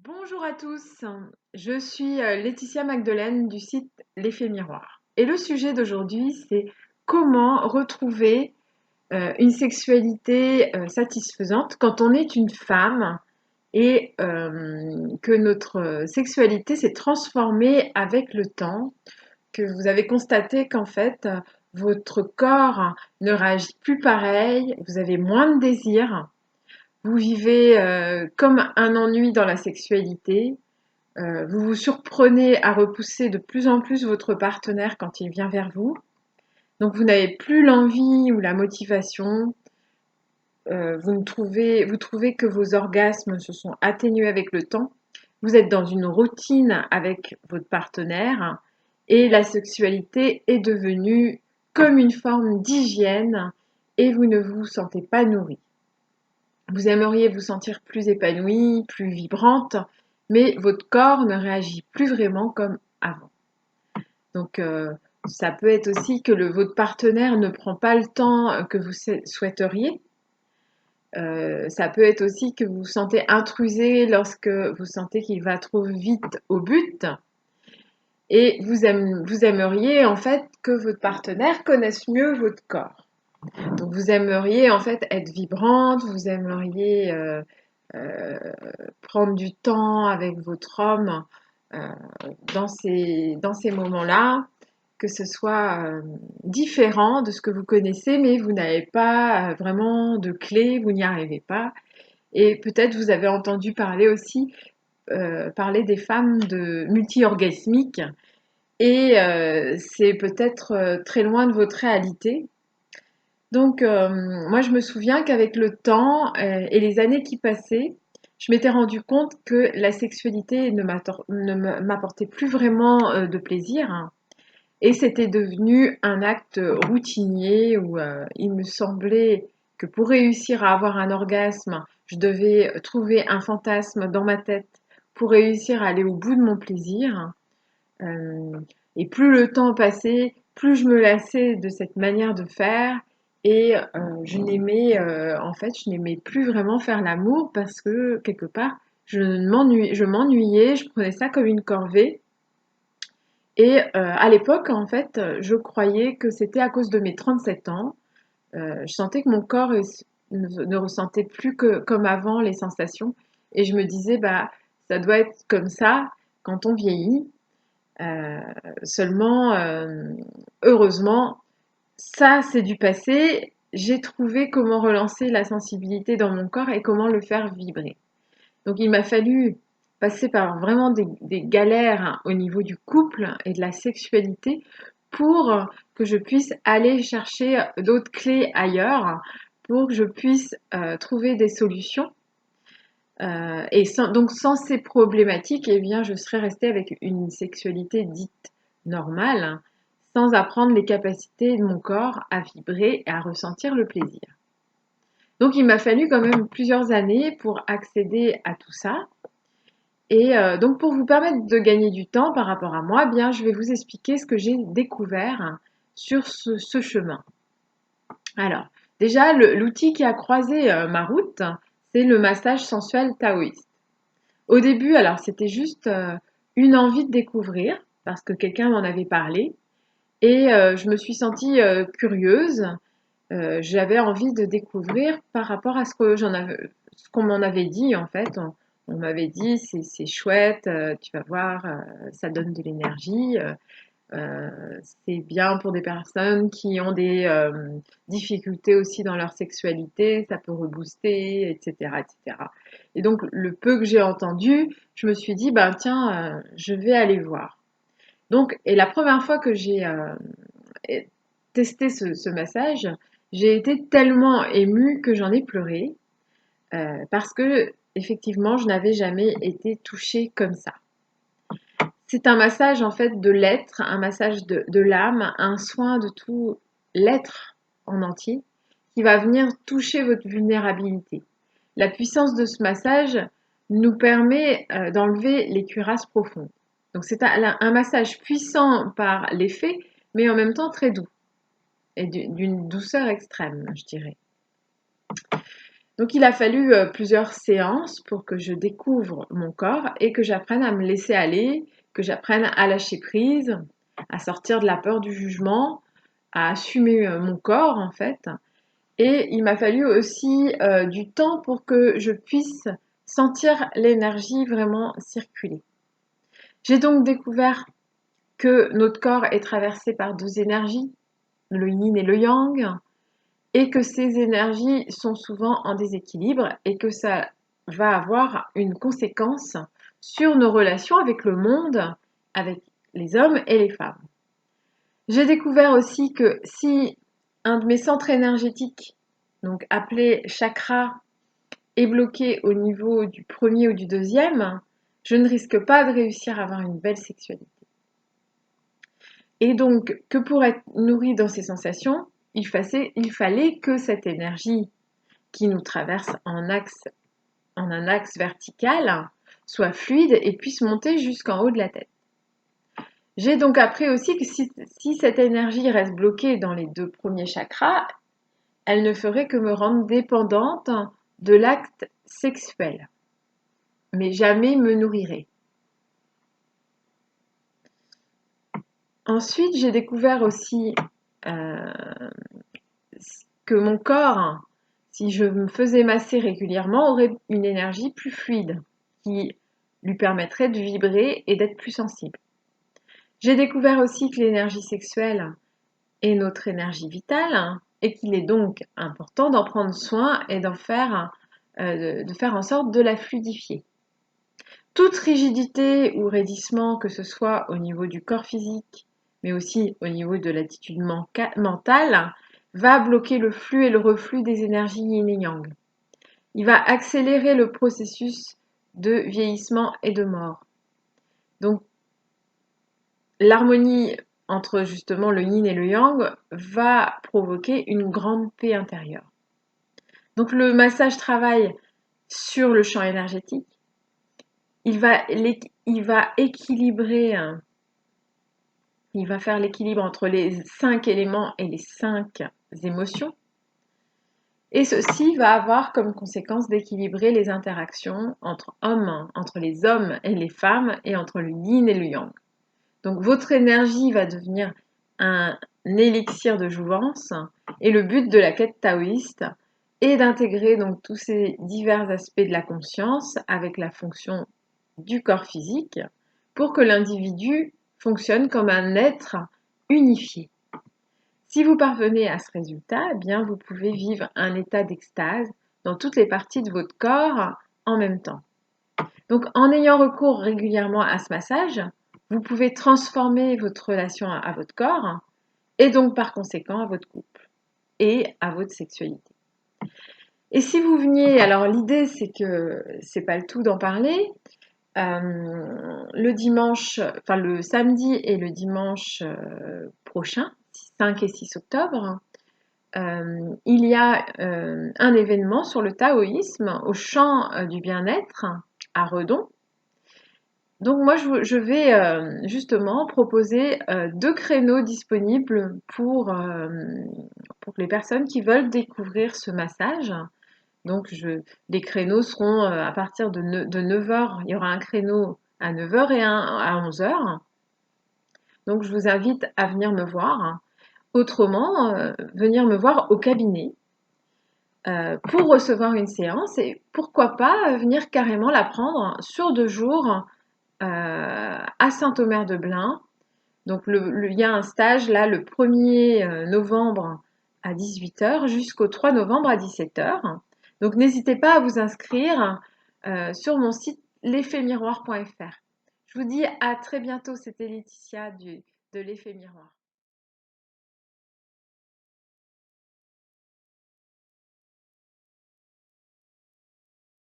Bonjour à tous, je suis Laetitia Magdelaine du site L'Effet Miroir. Et le sujet d'aujourd'hui, c'est comment retrouver une sexualité satisfaisante quand on est une femme et que notre sexualité s'est transformée avec le temps, que vous avez constaté qu'en fait, votre corps ne réagit plus pareil, vous avez moins de désir, vous vivez comme un ennui dans la sexualité, vous vous surprenez à repousser de plus en plus votre partenaire quand il vient vers vous. Donc vous n'avez plus l'envie ou la motivation. Vous trouvez que vos orgasmes se sont atténués avec le temps. Vous êtes dans une routine avec votre partenaire et la sexualité est devenue comme une forme d'hygiène et vous ne vous sentez pas nourri. Vous aimeriez vous sentir plus épanouie, plus vibrante, mais votre corps ne réagit plus vraiment comme avant. Donc, ça peut être aussi que votre partenaire ne prend pas le temps que vous souhaiteriez. Ça peut être aussi que vous vous sentez intrusé lorsque vous sentez qu'il va trop vite au but. Et vous aimeriez en fait que votre partenaire connaisse mieux votre corps. Donc vous aimeriez en fait être vibrante, vous aimeriez euh, prendre du temps avec votre homme euh, dans ces moments-là, que ce soit différent de ce que vous connaissez, mais vous n'avez pas vraiment de clé, vous n'y arrivez pas. Et peut-être vous avez entendu parler aussi parler des femmes de multi-orgasmiques, et c'est peut-être très loin de votre réalité. Donc, moi, je me souviens qu'avec le temps et les années qui passaient, je m'étais rendu compte que la sexualité ne m'apportait plus vraiment de plaisir, hein. Et c'était devenu un acte routinier où il me semblait que pour réussir à avoir un orgasme, je devais trouver un fantasme dans ma tête pour réussir à aller au bout de mon plaisir. Euh, et plus le temps passait, plus je me lassais de cette manière de faire et je n'aimais plus vraiment faire l'amour parce que quelque part, je m'ennuyais, je prenais ça comme une corvée. Et à l'époque, en fait, je croyais que c'était à cause de mes 37 ans. Je sentais que mon corps ne ressentait plus que comme avant les sensations. Et je me disais, bah, ça doit être comme ça quand on vieillit. Euh, Seulement, heureusement, ça, c'est du passé. J'ai trouvé comment relancer la sensibilité dans mon corps et comment le faire vibrer. Donc, il m'a fallu passer par vraiment des galères hein, au niveau du couple et de la sexualité pour que je puisse aller chercher d'autres clés ailleurs, pour que je puisse trouver des solutions. Donc sans ces problématiques, eh bien, je serais restée avec une sexualité dite normale, sans apprendre les capacités de mon corps à vibrer et à ressentir le plaisir. Donc il m'a fallu quand même plusieurs années pour accéder à tout ça. Et donc pour vous permettre de gagner du temps par rapport à moi, eh bien, je vais vous expliquer ce que j'ai découvert sur ce chemin. Alors, déjà, l'outil qui a croisé ma route, c'est le massage sensuel taoïste. Au début, alors c'était juste une envie de découvrir parce que quelqu'un m'en avait parlé et je me suis sentie curieuse. J'avais envie de découvrir par rapport à ce qu'on m'en avait dit en fait. On m'avait dit c'est chouette, tu vas voir, ça donne de l'énergie. C'est bien pour des personnes qui ont des difficultés aussi dans leur sexualité, ça peut rebooster, etc., etc. Et cetera. Et donc, le peu que j'ai entendu, je me suis dit, ben tiens, je vais aller voir. Donc, et la première fois que j'ai testé ce massage, j'ai été tellement émue que j'en ai pleuré parce que, effectivement, je n'avais jamais été touchée comme ça. C'est un massage en fait de l'être, un massage de l'âme, un soin de tout l'être en entier qui va venir toucher votre vulnérabilité. La puissance de ce massage nous permet d'enlever les cuirasses profondes. Donc c'est un massage puissant par l'effet, mais en même temps très doux et d'une douceur extrême, je dirais. Donc il a fallu plusieurs séances pour que je découvre mon corps et que j'apprenne à me laisser aller, que j'apprenne à lâcher prise, à sortir de la peur du jugement, à assumer mon corps en fait. Et il m'a fallu aussi du temps pour que je puisse sentir l'énergie vraiment circuler. J'ai donc découvert que notre corps est traversé par deux énergies, le yin et le yang, et que ces énergies sont souvent en déséquilibre et que ça va avoir une conséquence sur nos relations avec le monde, avec les hommes et les femmes. J'ai découvert aussi que si un de mes centres énergétiques, donc appelé chakra, est bloqué au niveau du premier ou du deuxième, je ne risque pas de réussir à avoir une belle sexualité. Et donc, que pour être nourri dans ces sensations, il fallait que cette énergie qui nous traverse en un axe vertical soit fluide et puisse monter jusqu'en haut de la tête. J'ai donc appris aussi que si cette énergie reste bloquée dans les deux premiers chakras, elle ne ferait que me rendre dépendante de l'acte sexuel, mais jamais me nourrirait. Ensuite, j'ai découvert aussi que mon corps, si je me faisais masser régulièrement, aurait une énergie plus fluide qui lui permettrait de vibrer et d'être plus sensible. J'ai découvert aussi que l'énergie sexuelle est notre énergie vitale et qu'il est donc important d'en prendre soin et de faire en sorte de la fluidifier. Toute rigidité ou raidissement, que ce soit au niveau du corps physique, mais aussi au niveau de l'attitude mentale, va bloquer le flux et le reflux des énergies yin et yang. Il va accélérer le processus de vieillissement et de mort. Donc, l'harmonie entre justement le yin et le yang va provoquer une grande paix intérieure. Donc, le massage travaille sur le champ énergétique. Il va équilibrer, il va faire l'équilibre entre les 5 éléments et les 5 émotions. Et ceci va avoir comme conséquence d'équilibrer les interactions entre les hommes et les femmes et entre le yin et le yang. Donc votre énergie va devenir un élixir de jouvence et le but de la quête taoïste est d'intégrer donc tous ces divers aspects de la conscience avec la fonction du corps physique pour que l'individu fonctionne comme un être unifié. Si vous parvenez à ce résultat, eh bien vous pouvez vivre un état d'extase dans toutes les parties de votre corps en même temps. Donc en ayant recours régulièrement à ce massage, vous pouvez transformer votre relation à votre corps et donc par conséquent à votre couple et à votre sexualité. Et si vous veniez, alors l'idée c'est que c'est pas le tout d'en parler, le samedi et le dimanche prochain, 5 et 6 octobre, il y a un événement sur le taoïsme au champ du bien-être à Redon. Donc moi, je vais justement proposer 2 créneaux disponibles pour les personnes qui veulent découvrir ce massage. Donc les créneaux seront à partir de 9h. Il y aura un créneau à 9h et un à 11h. Donc je vous invite à venir me voir. Autrement, venir me voir au cabinet pour recevoir une séance et pourquoi pas venir carrément la prendre sur 2 jours à Saint-Omer-de-Blain. Donc il y a un stage là le 1er novembre à 18h jusqu'au 3 novembre à 17h. Donc n'hésitez pas à vous inscrire sur mon site l'effetmiroir.fr. Je vous dis à très bientôt, c'était Laetitia de l'effet miroir.